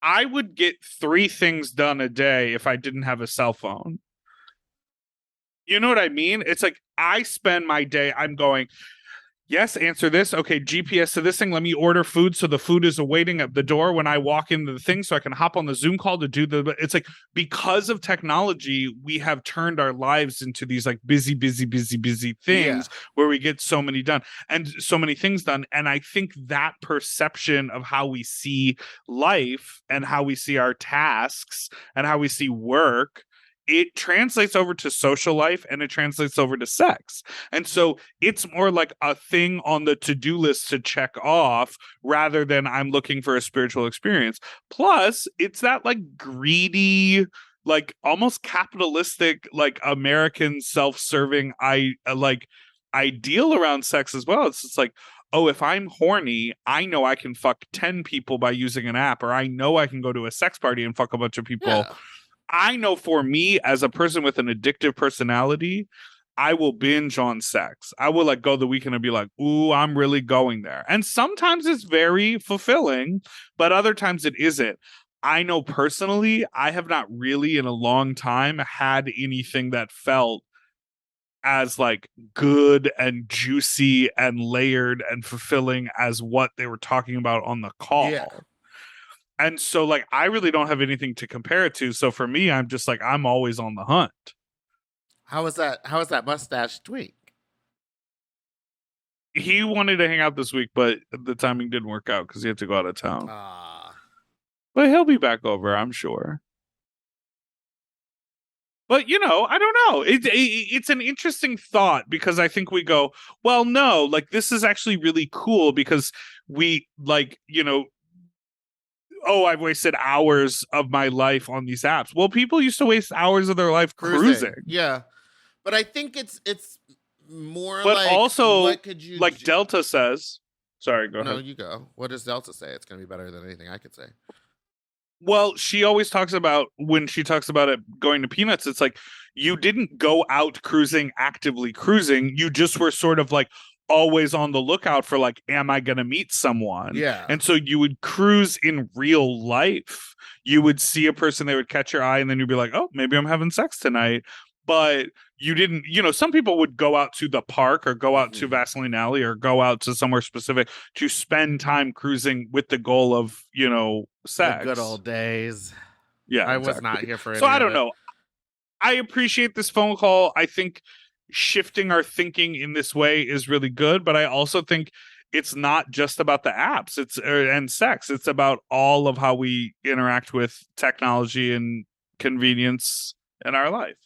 I would get 3 things done a day if I didn't have a cell phone. You know what I mean? It's I spend my day, I'm going, yes, answer this. Okay, GPS to this thing. Let me order food so the food is awaiting at the door when I walk into the thing so I can hop on the Zoom call to do the... It's because of technology, we have turned our lives into these busy things where we get so many done and so many things done. And I think that perception of how we see life and how we see our tasks and how we see work, it translates over to social life and it translates over to sex. And so it's more like a thing on the to-do list to check off rather than I'm looking for a spiritual experience. Plus, it's that greedy, almost capitalistic, American self-serving ideal around sex as well. It's just oh, if I'm horny, I know I can fuck 10 people by using an app, or I know I can go to a sex party and fuck a bunch of people. Yeah. I know for me, as a person with an addictive personality, I will binge on sex. I will like go the weekend and be like, ooh, I'm really going there. And sometimes it's very fulfilling, but other times it isn't. I know personally, I have not really in a long time had anything that felt as like good and juicy and layered and fulfilling as what they were talking about on the call. Yeah. And so like I really don't have anything to compare it to. So for me, I'm just like I'm always on the hunt. How was that mustache tweak? He wanted to hang out this week, but the timing didn't work out because he had to go out of town. But he'll be back over, I'm sure. But, you know, I don't know. It's an interesting thought because I think we go, well, no, like this is actually really cool because we like, you know, oh, I've wasted hours of my life on these apps. Well, people used to waste hours of their life cruising. Yeah. But I think it's more but like, also, what could you like do? Delta says, sorry, go ahead. No, you go. What does Delta say? It's going to be better than anything I could say. Well, she always talks about when she talks about it going to Peanuts, it's like you didn't go out cruising, actively cruising. You just were sort of like always on the lookout for like, am I going to meet someone? Yeah. And so you would cruise in real life. You would see a person that would catch your eye and then you'd be like, oh, maybe I'm having sex tonight. But you didn't, you know, some people would go out to the park or go out to Vaseline Alley or go out to somewhere specific to spend time cruising with the goal of, you know, sex. The good old days. Yeah. I was not here for it. So I don't know. I appreciate this phone call. I think shifting our thinking in this way is really good, but I also think it's not just about the apps and sex. It's about all of how we interact with technology and convenience in our life.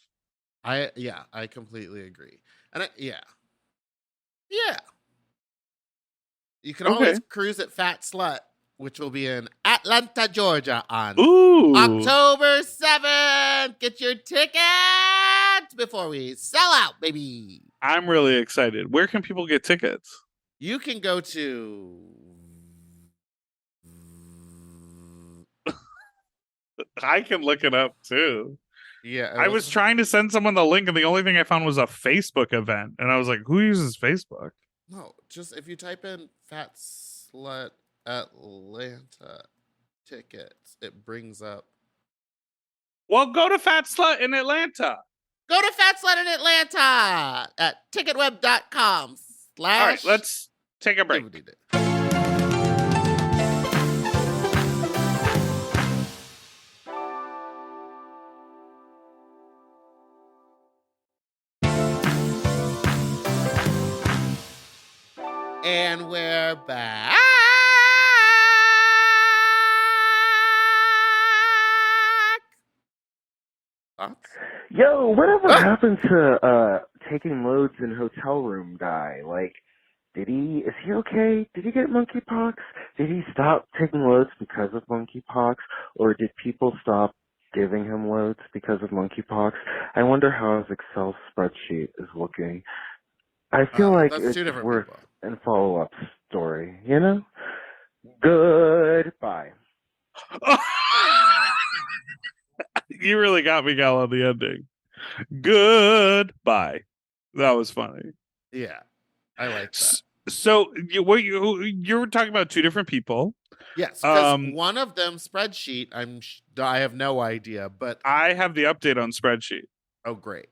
I completely agree. And yeah. You can always cruise at Fat Slut, which will be in Atlanta, Georgia on October 7th. Get your tickets before we sell out, baby. I'm really excited. Where can people get tickets? You can go to I can look it up too. Yeah. I was trying to send someone the link and the only thing I found was a Facebook event. And I was like, who uses Facebook? No, just if you type in Fat Slut Atlanta tickets, it brings up. Well, go to Fat Slut in Atlanta. Go to Fat Slut in Atlanta at ticketweb.com/ All right, let's take a break. And we're back. Yo, whatever happened to taking loads in hotel room guy? Like, is he okay? Did he get monkeypox? Did he stop taking loads because of monkeypox? Or did people stop giving him loads because of monkeypox? I wonder how his Excel spreadsheet is looking. I feel like it's worth a follow-up story, you know? Goodbye. You really got me, Gal, on the ending. Goodbye. That was funny. Yeah, I like that. So you were talking about two different people. Yes, because one of them spreadsheet, I have no idea, but I have the update on spreadsheet. Oh, great.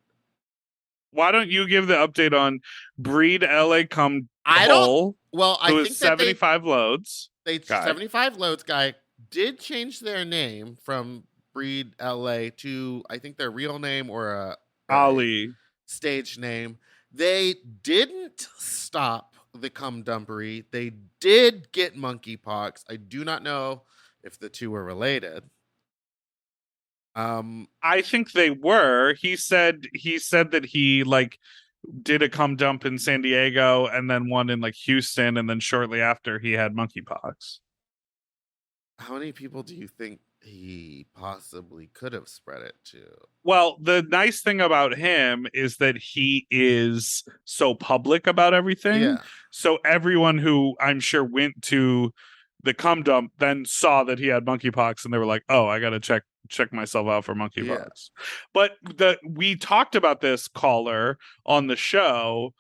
Why don't you give the update on Breed LA Come I Hole? Well, I think 75 loads. 75 loads guy did change their name from Breed LA to, I think, their real name or a Ali stage name. They didn't stop the cum dumpery. They did get monkeypox. I do not know if the two were related. I think they were. He said that he like did a cum dump in San Diego and then one in like Houston, and then shortly after he had monkeypox. How many people do you think he possibly could have spread it to? Well, the nice thing about him is that he is so public about everything. Yeah. So everyone who I'm sure went to the cum dump then saw that he had monkeypox and they were like, oh, I got to check check myself out for monkeypox. Yeah. But we talked about this, caller, on the show,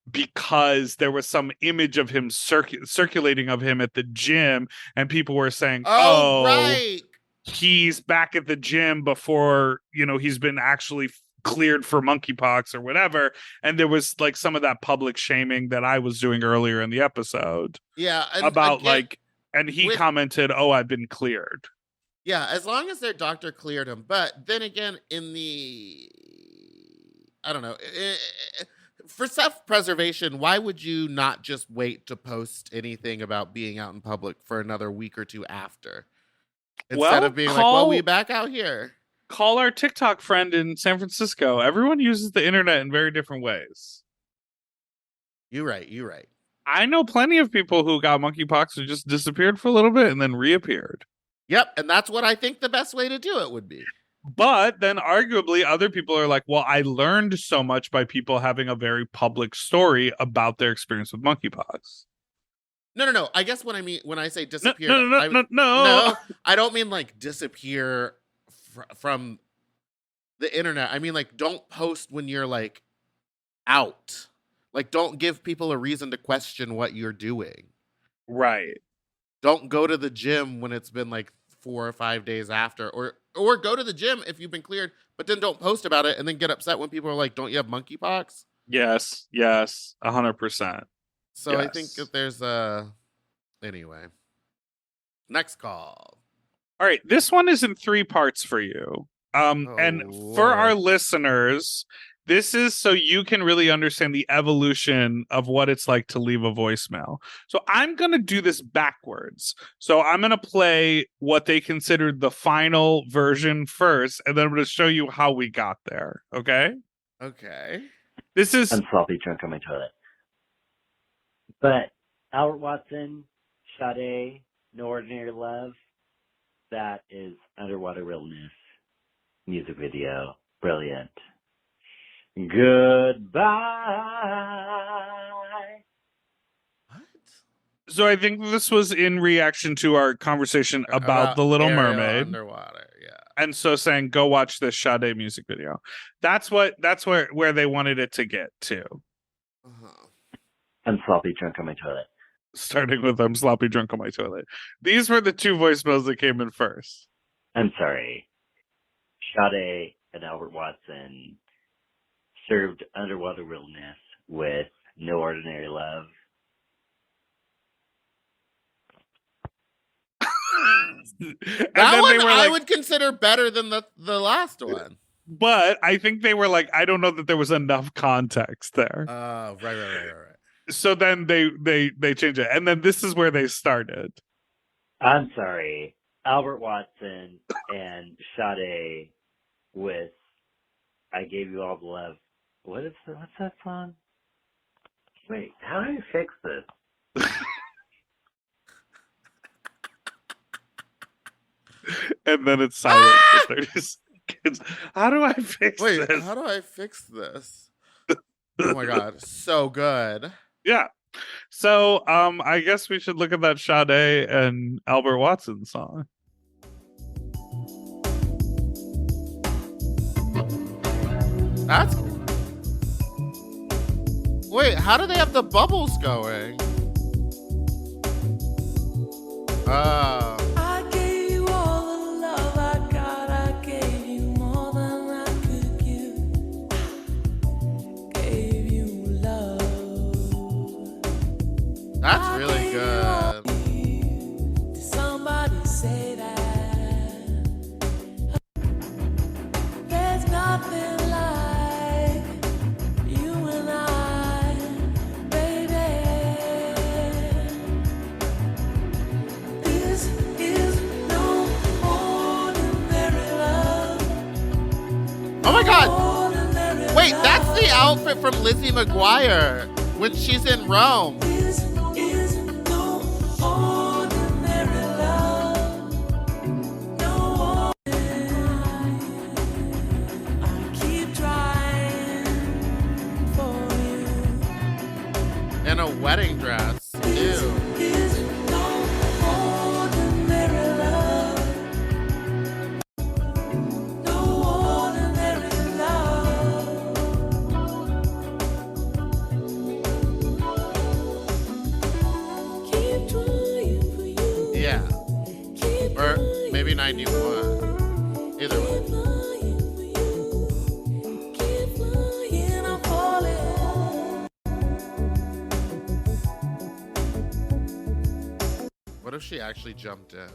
because there was some image of him circulating of him at the gym, and people were saying, Oh, right. he's back at the gym before, he's been actually cleared for monkeypox or whatever. And there was like some of that public shaming that I was doing earlier in the episode. Yeah. About and he commented, I've been cleared. Yeah, as long as their doctor cleared him. But then again, I don't know, for self-preservation, why would you not just wait to post anything about being out in public for another week or two after? Instead of being we back out here. Call our TikTok friend in San Francisco. Everyone uses the internet in very different ways. You're right. I know plenty of people who got monkeypox who just disappeared for a little bit and then reappeared. Yep, and that's what I think the best way to do it would be. But then arguably other people are like, well, I learned so much by people having a very public story about their experience with monkeypox. No. I guess what I mean when I say disappear, no. I don't mean like disappear from the internet. I mean like don't post when you're like out. Like don't give people a reason to question what you're doing. Right. Don't go to the gym when it's been like 4 or 5 days after, or go to the gym if you've been cleared, but then don't post about it and then get upset when people are like, don't you have monkeypox? Yes, 100%. So yes. I think that there's anyway. Next call. All right, this one is in 3 parts for you. And Lord. For our listeners, this is so you can really understand the evolution of what it's like to leave a voicemail. So I'm going to do this backwards. So I'm going to play what they considered the final version first, and then I'm going to show you how we got there. Okay? Okay. This is... I'm sloppy drunk on my toilet. But Albert Watson, Sade, No Ordinary Love, that is Underwater Realness. Music video. Brilliant. Goodbye. What? So I think this was in reaction to our conversation about The Little Ariel Mermaid. Underwater, yeah. And so saying, go watch this Sade music video. That's where they wanted it to get to. Uh-huh. I'm sloppy drunk on my toilet. Starting with I'm sloppy drunk on my toilet. These were the 2 voicemails that came in first. I'm sorry. Sade and Albert Watson served Underwater Realness with No Ordinary Love. That one I would consider better than the last one. But I think they were like, I don't know that there was enough context there. Right. So then they changed it. And then this is where they started. I'm sorry. Albert Watson and Sade with I Gave You All the Love. What's that song? Wait, how do I fix this? And then it's silent for 30 seconds. How do I fix this? Wait, how do I fix this? Oh my god, so good. Yeah. So I guess we should look at that Sade and Albert Watson song. Wait, how do they have the bubbles going? I gave you all the love I got. I gave you more than I could give. Gave you love. That's really good. Did somebody say that? There's nothing like you and I, baby. This is no ordinary love. Oh my god! Wait, that's the outfit from Lizzie McGuire when she's in Rome. This is no ordinary love. No ordinary. I keep trying for you. In a wedding dress. Ew. Is no ordinary love. 91. Either way. What if she actually jumped in?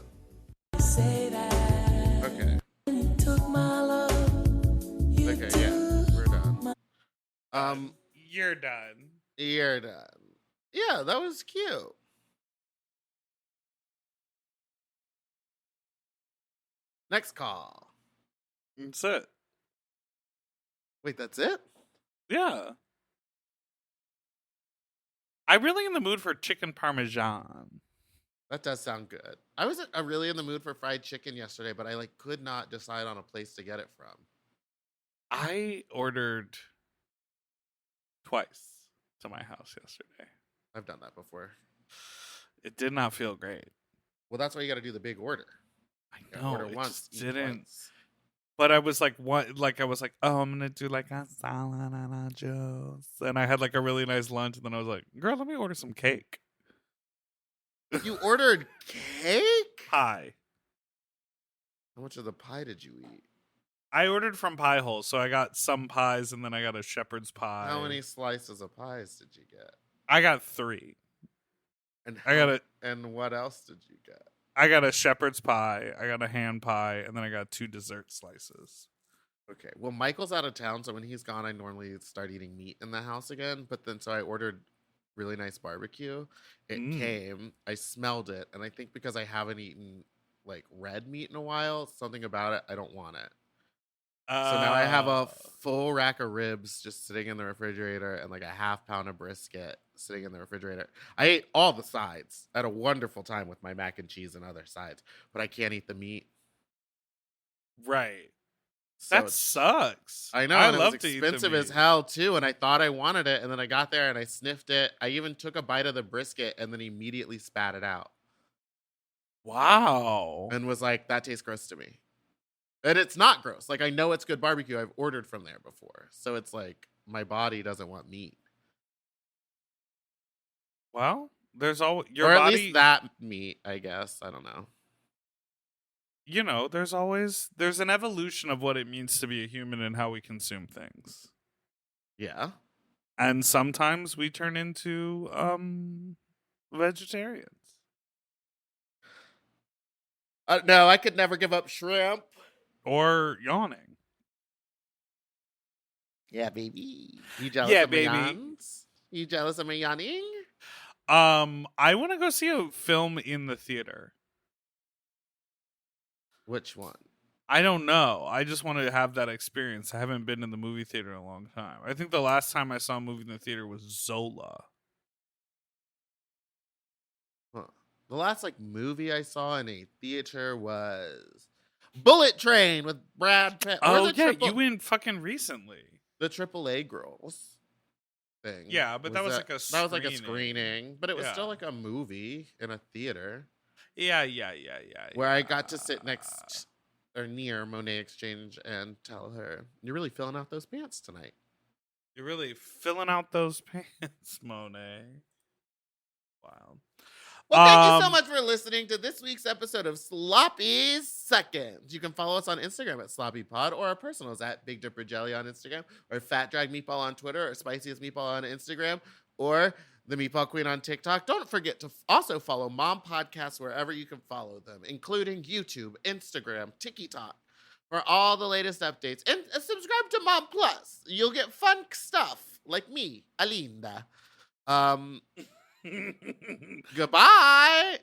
Okay. Okay, yeah, we're done. You're done. You're done. Yeah, that was cute. Next call. That's it. Wait, that's it? Yeah. I'm really in the mood for chicken parmesan. That does sound good. I was really in the mood for fried chicken yesterday, but I could not decide on a place to get it from. I ordered twice to my house yesterday. I've done that before. It did not feel great. Well, that's why you got to do the big order. I You know. order It once, just eat didn't. twice. But I was like, what? Like I was like, oh, I'm gonna do like a salad and a juice, and I had like a really nice lunch, and then I was like, girl, let me order some cake. You ordered cake? Pie. How much of the pie did you eat? I ordered from Pie Hole, so I got some pies, and then I got a shepherd's pie. How many slices of pies did you get? I got 3. And And what else did you get? I got a shepherd's pie, I got a hand pie, and then I got 2 dessert slices. Okay. Well, Michael's out of town, so when he's gone, I normally start eating meat in the house again. But then, so I ordered really nice barbecue. It came. I smelled it, and I think because I haven't eaten like red meat in a while, something about it, I don't want it. So now I have a full rack of ribs just sitting in the refrigerator and like a half pound of brisket sitting in the refrigerator. I ate all the sides. I had a wonderful time with my mac and cheese and other sides, but I can't eat the meat. Right. So That sucks. I know. I And it love was to eat the expensive as meat. hell too, and I thought I wanted it, and then I got there and I sniffed it. I even took a bite of the brisket and then immediately spat it out. Wow. And was like, that tastes gross to me. And it's not gross. Like, I know it's good barbecue. I've ordered from there before. So it's like, my body doesn't want meat. Well, there's always your or at body. least that meat, I guess. I don't know. You know, there's an evolution of what it means to be a human and how we consume things. Yeah. And sometimes we turn into vegetarians. No, I could never give up shrimp. Or yawning. Yeah, baby. You jealous Yeah, of my baby. yawns? You jealous of my yawning? I want to go see a film in the theater. Which one? I don't know. I just want to have that experience. I haven't been in the movie theater in a long time. I think the last time I saw a movie in the theater was Zola. Huh. The last movie I saw in a theater was Bullet Train with Brad Pitt. Oh yeah, you went fucking recently. The AAA Girls thing. Yeah, but that was like a that was like a screening. screening, but it was Yeah. still like a movie in a theater. Yeah. Where I got to sit next or near Monet Exchange and tell her, "You're really filling out those pants tonight." You're really filling out those pants, Monet. Wow. Well, thank you so much for listening to this week's episode of Sloppy Seconds. You can follow us on Instagram at SloppyPod or our personals at Big Dipper Jelly on Instagram or Fat Drag Meatball on Twitter or Spiciest Meatball on Instagram or the Meatball Queen on TikTok. Don't forget to also follow Mom Podcasts wherever you can follow them, including YouTube, Instagram, TikTok, for all the latest updates. And subscribe to Mom Plus. You'll get fun stuff like me, Alinda. Goodbye.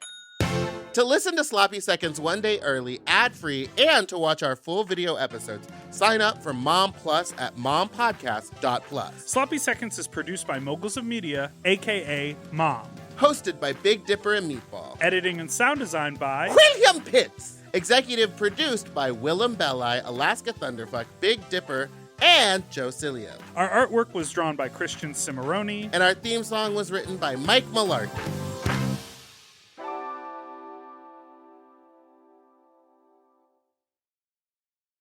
To listen to Sloppy Seconds one day early, ad-free, and to watch our full video episodes, sign up for Mom Plus at mompodcast.plus. Sloppy Seconds is produced by Moguls of Media, a.k.a. Mom. Hosted by Big Dipper and Meatball. Editing and sound design by William Pitts. Executive produced by Willem Belli, Alaska Thunderfuck, Big Dipper, and Joe Cilio. Our artwork was drawn by Christian Cimarroni. And our theme song was written by Mike Malarkey.